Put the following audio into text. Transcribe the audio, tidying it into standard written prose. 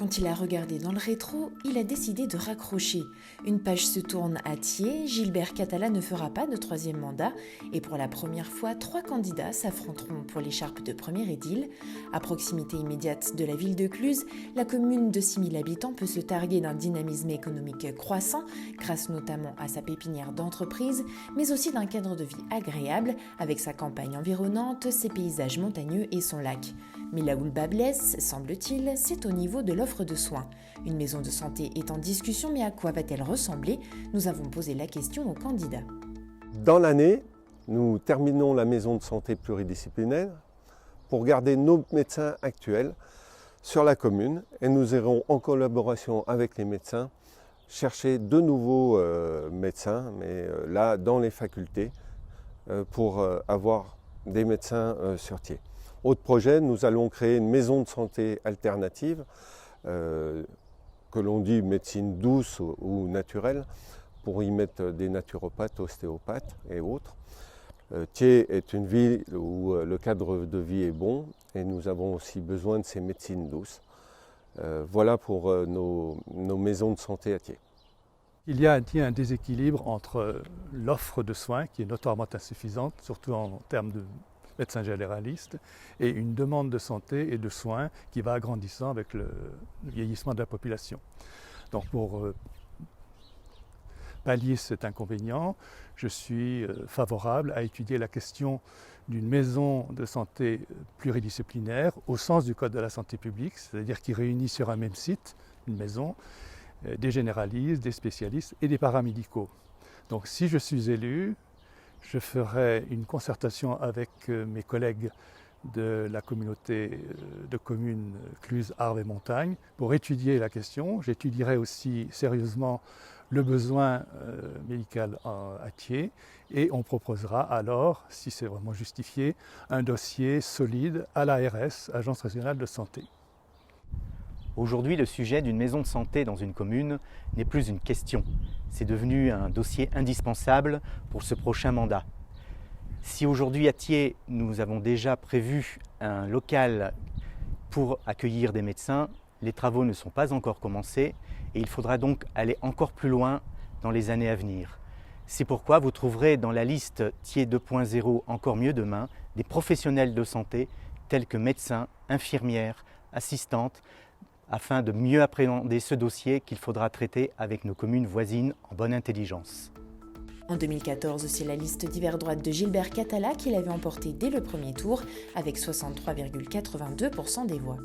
Quand il a regardé dans le rétro, il a décidé de raccrocher. Une page se tourne à Thiers, Gilbert Catala ne fera pas de troisième mandat et pour la première fois, 3 candidats s'affronteront pour l'écharpe de premier édile. À proximité immédiate de la ville de Cluses, la commune de 6 000 habitants peut se targuer d'un dynamisme économique croissant, grâce notamment à sa pépinière d'entreprise, mais aussi d'un cadre de vie agréable avec sa campagne environnante, ses paysages montagneux et son lac. Mais là où le bas blesse, semble-t-il, c'est au niveau de l'offre de soins. Une maison de santé est en discussion, mais à quoi va-t-elle ressembler? Nous avons posé la question aux candidats. Dans l'année, nous terminons la maison de santé pluridisciplinaire pour garder nos médecins actuels sur la commune et nous irons en collaboration avec les médecins chercher de nouveaux médecins, mais là dans les facultés, pour avoir des médecins sur Thiers. Autre projet, nous allons créer une maison de santé alternative, que l'on dit médecine douce ou naturelle, pour y mettre des naturopathes, ostéopathes et autres. Thiers est une ville où le cadre de vie est bon et nous avons aussi besoin de ces médecines douces. Voilà pour nos maisons de santé à Thiers. Il y a un déséquilibre entre l'offre de soins qui est notoirement insuffisante, surtout en termes de médecins généralistes, et une demande de santé et de soins qui va agrandissant avec le vieillissement de la population. Donc pour pallier cet inconvénient, je suis favorable à étudier la question d'une maison de santé pluridisciplinaire au sens du Code de la santé publique, c'est-à-dire qui réunit sur un même site, une maison, des généralistes, des spécialistes et des paramédicaux. Donc si je suis élu, je ferai une concertation avec mes collègues de la communauté de communes Cluses, Arves et Montagne pour étudier la question. J'étudierai aussi sérieusement le besoin médical à Thiers et on proposera alors, si c'est vraiment justifié, un dossier solide à l'ARS, Agence régionale de santé. Aujourd'hui, le sujet d'une maison de santé dans une commune n'est plus une question. C'est devenu un dossier indispensable pour ce prochain mandat. Si aujourd'hui à Thiers, nous avons déjà prévu un local pour accueillir des médecins, les travaux ne sont pas encore commencés et il faudra donc aller encore plus loin dans les années à venir. C'est pourquoi vous trouverez dans la liste Thiers 2.0 Encore mieux demain des professionnels de santé tels que médecins, infirmières, assistantes, afin de mieux appréhender ce dossier qu'il faudra traiter avec nos communes voisines en bonne intelligence. En 2014, c'est la liste d'hiver droite de Gilbert Catala qui l'avait emporté dès le premier tour avec 63,82% des voix.